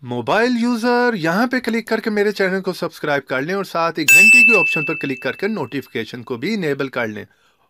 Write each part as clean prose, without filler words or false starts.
Mobile user यहाँ पे click करके मेरे चैनल को सब्सक्राइब कर लें और साथ ही घंटी के ऑप्शन पर क्लिक करके नोटिफिकेशन को भी इनेबल कर लें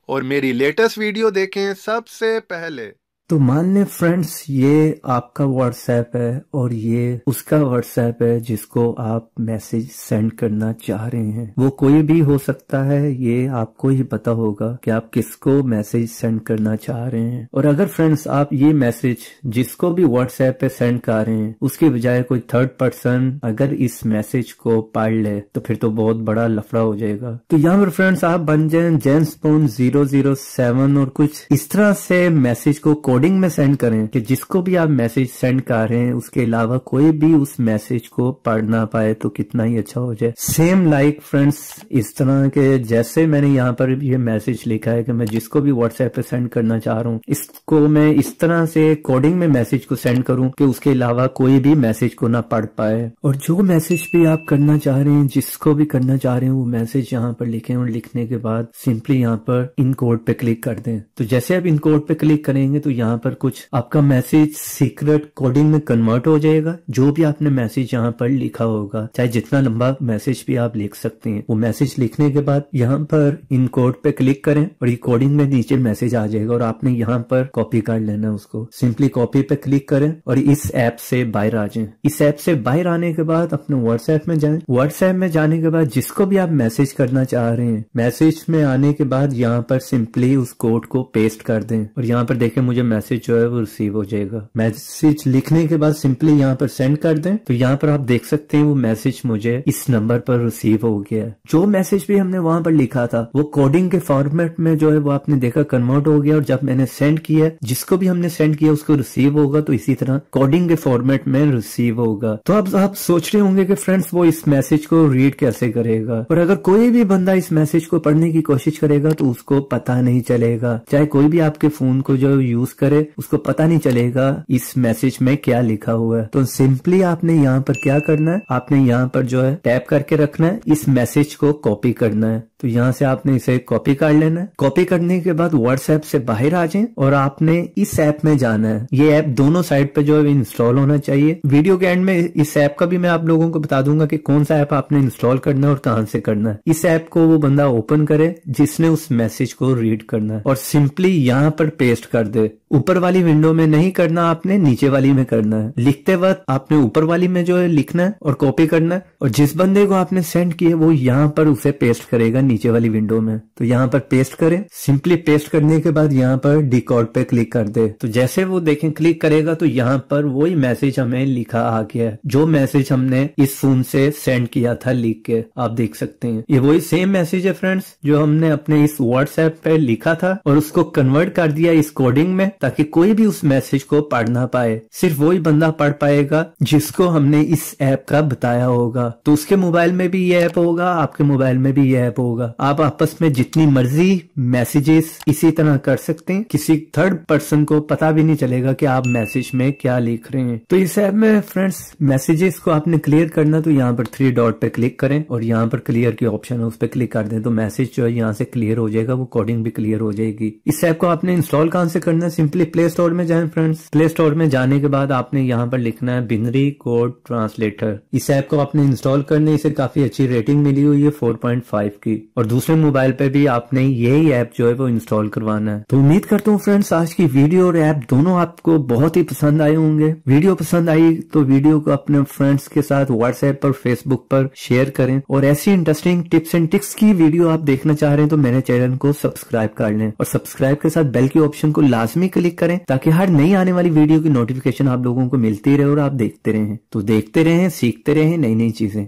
और मेरी लेटेस्ट वीडियो देखें सबसे पहले। तो मान लें फ्रेंड्स, ये आपका व्हाट्सएप है और ये उसका व्हाट्सएप है जिसको आप मैसेज सेंड करना चाह रहे हैं। वो कोई भी हो सकता है, ये आपको ही पता होगा कि आप किसको मैसेज सेंड करना चाह रहे हैं। और अगर फ्रेंड्स आप ये मैसेज जिसको भी व्हाट्सएप पे सेंड कर रहे हैं उसके बजाय कोई थर्ड पर्सन अगर इस मैसेज को पढ़ ले तो फिर तो बहुत बड़ा लफड़ा हो जाएगा। तो यहाँ पर फ्रेंड्स आप बन जाए जेम्स बॉन्ड 007 और कुछ इस तरह से मैसेज को कोडिंग में सेंड करें कि जिसको भी आप मैसेज सेंड कर रहे हैं उसके अलावा कोई भी उस मैसेज को पढ़ ना पाए तो कितना ही अच्छा हो जाए। सेम लाइक फ्रेंड्स इस तरह के जैसे मैंने यहाँ पर ये मैसेज लिखा है कि मैं जिसको भी व्हाट्सएप पे सेंड करना चाह रहा हूँ इसको मैं इस तरह से कोडिंग में मैसेज को सेंड करूँ कि उसके अलावा कोई भी मैसेज को ना पढ़ पाए। और जो मैसेज भी आप करना चाह रहे हैं, जिसको भी करना चाह रहे हैं, वो मैसेज यहाँ पर लिखें और लिखने के बाद सिंपली यहाँ पर इन कोड पे क्लिक कर दें। तो जैसे आप इन कोड पे क्लिक करेंगे तो यहाँ पर कुछ आपका मैसेज सीक्रेट कोडिंग में कन्वर्ट हो जाएगा। जो भी आपने मैसेज यहाँ पर लिखा होगा, चाहे जितना लंबा मैसेज भी आप लिख सकते हैं, वो मैसेज लिखने के बाद यहाँ पर इन कोड पे क्लिक करें और ये कोडिंग में नीचे मैसेज आ जाएगा और आपने यहाँ पर कॉपी कर लेना उसको। सिंपली कॉपी पे क्लिक करें और इस ऐप से बाहर आ जाएं। इस ऐप से बाहर आने के बाद अपने व्हाट्सएप में जाएं। व्हाट्सएप में जाने के बाद जिसको भी आप मैसेज करना चाह रहे हैं, मैसेज में आने के बाद यहाँ पर सिंपली उस कोड को पेस्ट कर दें और यहाँ पर देखें मुझे मैसेज जो है वो रिसीव हो जाएगा। मैसेज लिखने के बाद सिंपली यहाँ पर सेंड कर दें तो यहाँ पर आप देख सकते हैं वो मैसेज मुझे इस नंबर पर रिसीव हो गया है। जो मैसेज भी हमने वहां पर लिखा था वो कोडिंग के फॉर्मेट में जो है वो आपने देखा कन्वर्ट हो गया और जब मैंने सेंड किया, जिसको भी हमने सेंड किया उसको रिसीव होगा, तो इसी तरह कोडिंग के फॉर्मेट में रिसीव होगा। तो अब आप सोच रहे होंगे कि फ्रेंड्स वो इस मैसेज को रीड कैसे करेगा, और अगर कोई भी बंदा इस मैसेज को पढ़ने की कोशिश करेगा तो उसको पता नहीं चलेगा। चाहे कोई भी आपके फोन को जो यूज करे उसको पता नहीं चलेगा इस मैसेज में क्या लिखा हुआ है। तो सिंपली आपने यहाँ पर क्या करना है, आपने यहाँ पर जो है टैप करके रखना है, इस मैसेज को कॉपी करना है। तो यहाँ से आपने इसे कॉपी कर लेना है। कॉपी करने के बाद व्हाट्सएप से बाहर आ जाएं और आपने इस ऐप में जाना है। ये ऐप दोनों साइड पे जो है इंस्टॉल होना चाहिए। वीडियो के एंड में इस ऐप का भी मैं आप लोगों को बता दूंगा कि कौन सा ऐप आपने इंस्टॉल करना है और कहां से करना है। इस ऐप को वो बंदा ओपन करे जिसने उस मैसेज को रीड करना है और सिंपली यहाँ पर पेस्ट कर दे। ऊपर वाली विंडो में नहीं करना, आपने नीचे वाली में करना है। लिखते वक्त आपने ऊपर वाली में जो है लिखना है और कॉपी करना है और जिस बंदे को आपने सेंड किया वो यहाँ पर उसे पेस्ट करेगा नीचे वाली विंडो में। तो यहाँ पर पेस्ट करें। सिंपली पेस्ट करने के बाद यहाँ पर डिकोड पे क्लिक कर दे। तो जैसे वो देखें क्लिक करेगा तो यहाँ पर वही मैसेज हमें लिखा आ गया है जो मैसेज हमने इस फोन से सेंड किया था लिख के। आप देख सकते हैं ये वही सेम मैसेज है फ्रेंड्स जो हमने अपने इस व्हाट्सएप पे लिखा था और उसको कन्वर्ट कर दिया इस कोडिंग में ताकि कोई भी उस मैसेज को पढ़ ना पाए। सिर्फ वही बंदा पढ़ पाएगा जिसको हमने इस ऐप का बताया होगा। तो उसके मोबाइल में भी ये ऐप होगा, आपके मोबाइल में भी ये ऐप होगा। आप आपस में जितनी मर्जी मैसेजेस इसी तरह कर सकते हैं, किसी थर्ड पर्सन को पता भी नहीं चलेगा कि आप मैसेज में क्या लिख रहे हैं। तो इस ऐप में फ्रेंड्स मैसेजेस को आपने क्लियर करना तो यहाँ पर 3 डॉट पे क्लिक करें और यहाँ पर क्लियर की ऑप्शन है उस पर क्लिक कर दें तो मैसेज जो है यहाँ से क्लियर हो जाएगा, वो कोडिंग भी क्लियर हो जाएगी। इस ऐप को आपने इंस्टॉल कहाँ से करना है, सिंपली प्ले स्टोर में जाएं फ्रेंड्स। प्ले स्टोर में जाने के बाद आपने यहाँ पर लिखना है बिनरी कोड ट्रांसलेटर। इस ऐप को आपने इंस्टॉल करने, इसे काफी अच्छी रेटिंग मिली हुई है 4.5 की, और दूसरे मोबाइल पे भी आपने यही ऐप जो है वो इंस्टॉल करवाना है। तो उम्मीद करता हूँ फ्रेंड्स आज की वीडियो और ऐप दोनों आपको बहुत ही पसंद आए होंगे। वीडियो पसंद आई तो वीडियो को अपने फ्रेंड्स के साथ व्हाट्सएप पर, फेसबुक पर शेयर करें और ऐसी इंटरेस्टिंग टिप्स एंड ट्रिक्स की वीडियो आप देखना चाह रहे हैं तो मेरे चैनल को सब्सक्राइब कर लें और सब्सक्राइब के साथ बेल की ऑप्शन को लाजमी क्लिक करें ताकि हर नई आने वाली वीडियो की नोटिफिकेशन आप लोगों को मिलती रहे और आप देखते रहें। तो देखते रहें, सीखते रहें नई नई चीजें।